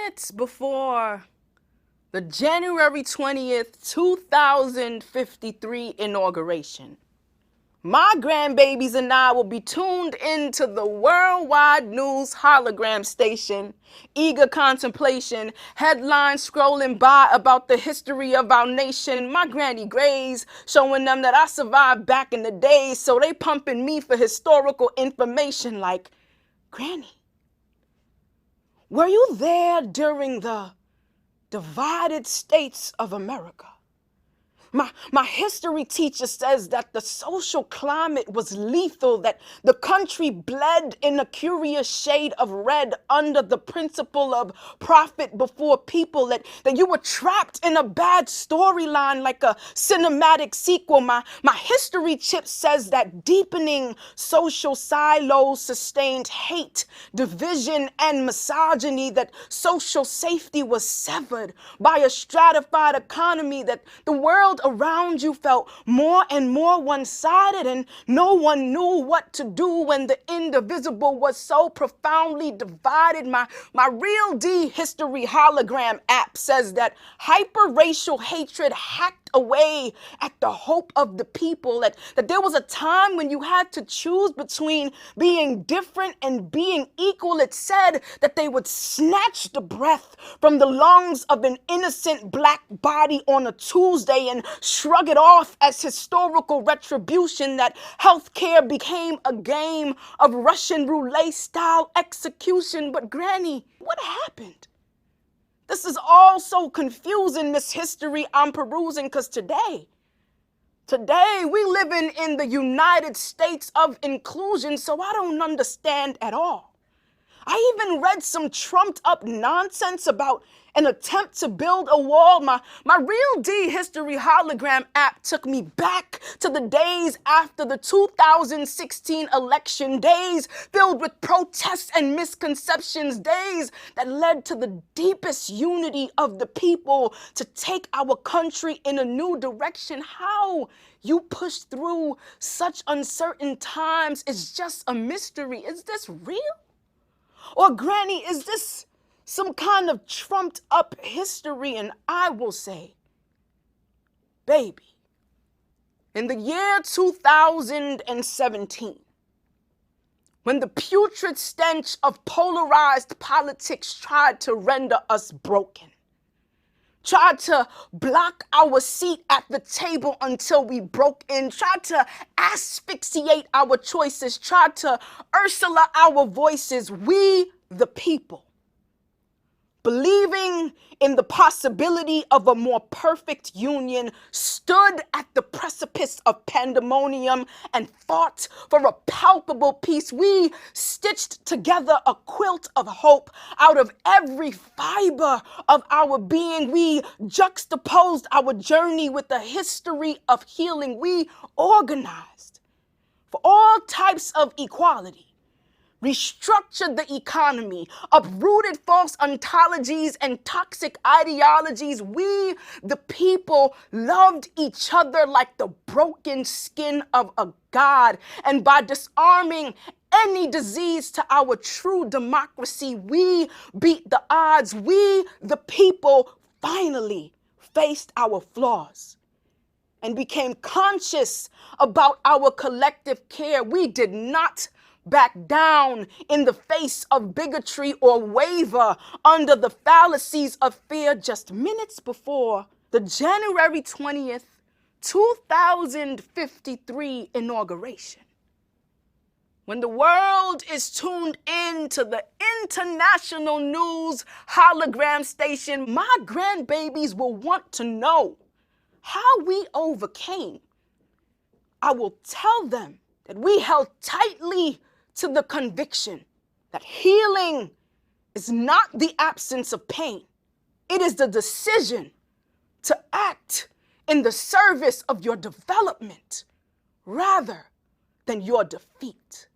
minutes before the January 20th, 2053 inauguration, my grandbabies and I will be tuned into the worldwide news hologram station, eager contemplation, headlines scrolling by about the history of our nation. My granny grays showing them that I survived back in the days, so they pumping me for historical information like, Granny, were you there during the divided states of America? My history teacher says that the social climate was lethal, that the country bled in a curious shade of red under the principle of profit before people, that you were trapped in a bad storyline like a cinematic sequel. My history chip says that deepening social silos sustained hate, division, and misogyny, that social safety was severed by a stratified economy, that the world around you felt more and more one-sided, and no one knew what to do when the indivisible was so profoundly divided. My Real D History hologram app says that hyper-racial hatred hacked away at the hope of the people, that there was a time when you had to choose between being different and being equal. It said that they would snatch the breath from the lungs of an innocent black body on a Tuesday and shrug it off as historical retribution, that healthcare became a game of Russian roulette style execution. But Granny, what happened? This is all so confusing, this history I'm perusing, because today we living in the United States of inclusion, so I don't understand at all. I even read some trumped up nonsense about an attempt to build a wall. My Real D History hologram app took me back to the days after the 2016 election, days filled with protests and misconceptions, days that led to the deepest unity of the people to take our country in a new direction. How you pushed through such uncertain times is just a mystery. Is this real? Or Granny, is this some kind of trumped up history? And I will say, baby, in the year 2017, when the putrid stench of polarized politics tried to render us broken, tried to block our seat at the table until we broke in, tried to asphyxiate our choices, tried to Ursula our voices, we the people, believing in the possibility of a more perfect union, stood at the precipice of pandemonium and fought for a palpable peace. We stitched together a quilt of hope out of every fiber of our being. We juxtaposed our journey with a history of healing. We organized for all types of equality, restructured the economy, uprooted false ontologies and toxic ideologies. We, the people, loved each other like the broken skin of a god. And by disarming any disease to our true democracy, we beat the odds. We, the people, finally faced our flaws and became conscious about our collective care. We did not back down in the face of bigotry or waver under the fallacies of fear. Just minutes before the January 20th, 2053 inauguration, when the world is tuned in to the international news hologram station, my grandbabies will want to know how we overcame. I will tell them that we held tightly to the conviction that healing is not the absence of pain. It is the decision to act in the service of your development rather than your defeat.